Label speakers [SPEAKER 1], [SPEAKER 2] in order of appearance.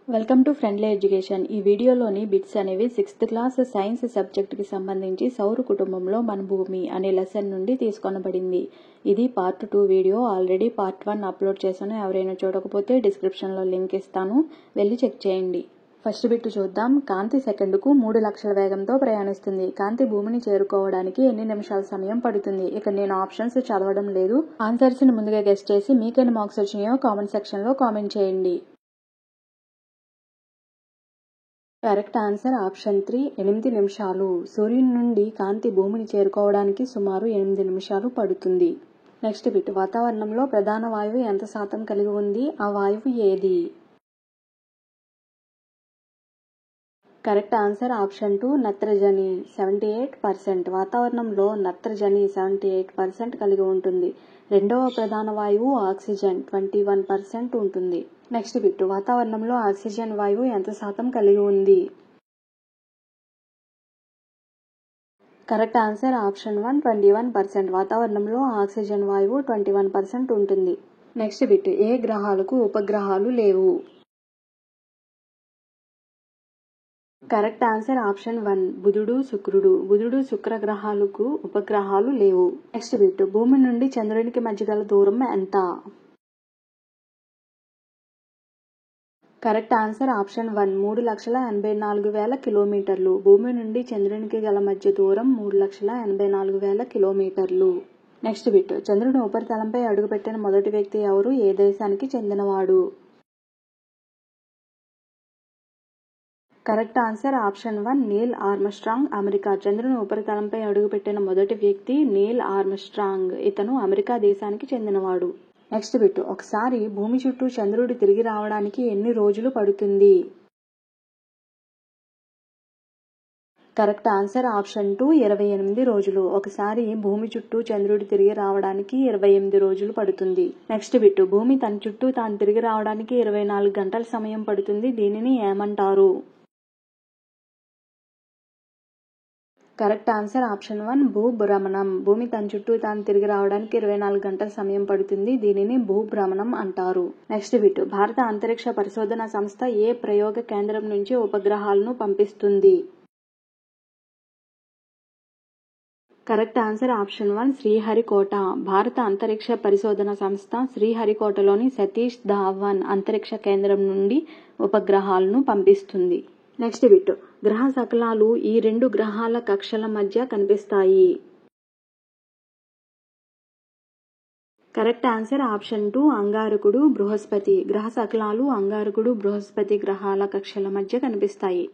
[SPEAKER 1] Welcome to friendly education. ఈ వీడియోలోని bits అనేవి 6th క్లాస్ సైన్స్ సబ్జెక్ట్కి సంబంధించి సౌర కుటుంబంలో మన భూమి అనే లెసన్ నుండి తీసుకొనబడింది. ఇది part 2 video. Already part 1 upload చేశాను. ఎవరైనా చూడకపోతే డిస్క్రిప్షన్లో లింక్ ఇస్తాను, వెళ్ళి చెక్ చేయండి. ఫస్ట్ బిట్ చూద్దాం. కాంతి సెకండుకు 3 లక్షల వేగంతో ప్రయాణిస్తుంది. కాంతి భూమిని చేరుకోవడానికి ఎన్ని నిమిషాల సమయం పడుతుంది? ఇక్కడ నేను ఆప్షన్స్ చదవడం లేదు. ఆన్సర్స్ని ముందుగా గెస్ట్ చేసి మీకెన్ని మార్క్స్ వచ్చినాయో కామెంట్ సెక్షన్లో కామెంట్ చేయండి. కరెక్ట్ ఆన్సర్ ఆప్షన్ 3, 8 నిమిషాలు. సూర్యుని నుండి కాంతి భూమిని చేరుకోవడానికి సుమారు 8 నిమిషాలు పడుతుంది. Next bit. వాతావరణంలో ప్రధాన వాయువు ఎంత శాతం కలిగి ఉంది? ఆ వాయువు ఏది? కరెక్ట్ ఆన్సర్ ఆప్షన్ 2, నత్రజని 78%. వాతావరణంలో నత్రజని 78% కలిగి ఉంటుంది. రెండవ ప్రధాన వాయువు ఆక్సిజన్ 21% ఉంటుంది. Next bit. వాతావరణంలో ఆక్సిజన్ వాయువు ఎంత శాతం కలిగి ఉంది? Correct answer option 1, 21%. వాతావరణంలో ఆక్సిజన్ వాయువు 21% ఉంటుంది. Next bit. ఏ గ్రహాలకు ఉపగ్రహాలు లేవు? కరెక్ట్ ఆన్సర్ ఆప్షన్ 1, బుధుడు, శుక్రుడు. బుధుడు, శుక్ర గ్రహాలకు ఉపగ్రహాలు లేవు. Next bit. భూమి నుండి చంద్రునికి మధ్య గల దూరం ఎంత? కరెక్ట్ ఆన్సర్ ఆప్షన్ 1, 3,84,000 కిలోమీటర్లు. భూమి నుండి చంద్రునికి గల మధ్య దూరం 3,84,000 కిలోమీటర్లు. Next bit. చంద్రుని ఉపరితలంపై అడుగుపెట్టిన మొదటి వ్యక్తి ఎవరు? ఏ దేశానికి చెందినవాడు? Correct answer option 1, Neel Armstrong, America. చంద్రుని ఉపరితలంపై అడుగుపెట్టిన మొదటి వ్యక్తి నీల్ ఆర్మ్స్ట్రాంగ్. ఇతను అమెరికా దేశానికి చెందినవాడు. Next bit. ఒకసారి భూమి చుట్టూ చంద్రుడు తిరిగి రావడానికి ఎన్ని రోజులు పడుతుంది? కరెక్ట్ ఆన్సర్ ఆప్షన్ 2, 28 రోజులు. ఒకసారి భూమి చుట్టూ చంద్రుడు తిరిగి రావడానికి 28 రోజులు పడుతుంది. Next bit. భూమి తన చుట్టూ తాను తిరిగి రావడానికి 24 గంటల సమయం పడుతుంది. దీనిని ఏమంటారు? Correct answer option 1, భూభ్రమణం. భూమి తన చుట్టూ తాను తిరిగి రావడానికి 24 గంటల సమయం పడుతుంది. దీనిని భూభ్రమణం అంటారు. Next bit. భారత అంతరిక్ష పరిశోధన సంస్థ ఏ ప్రయోగ కేంద్రం నుంచి ఉపగ్రహాలను పంపిస్తుంది? Correct answer option 1, Sriharikota. భారత అంతరిక్ష పరిశోధన సంస్థ శ్రీహరికోటలోని సతీష్ ధావన్ అంతరిక్ష కేంద్రం నుండి ఉపగ్రహాలను పంపిస్తుంది. Next bit. గ్రహ శకలాలు ఈ 2 గ్రహాల కక్షల మధ్య కనిపిస్తాయి. కరెక్ట్ ఆన్సర్ ఆప్షన్ 2, అంగారకుడు, బృహస్పతి. గ్రహ శకలాలు అంగారకుడు, బృహస్పతి గ్రహాల కక్షల మధ్య కనిపిస్తాయి.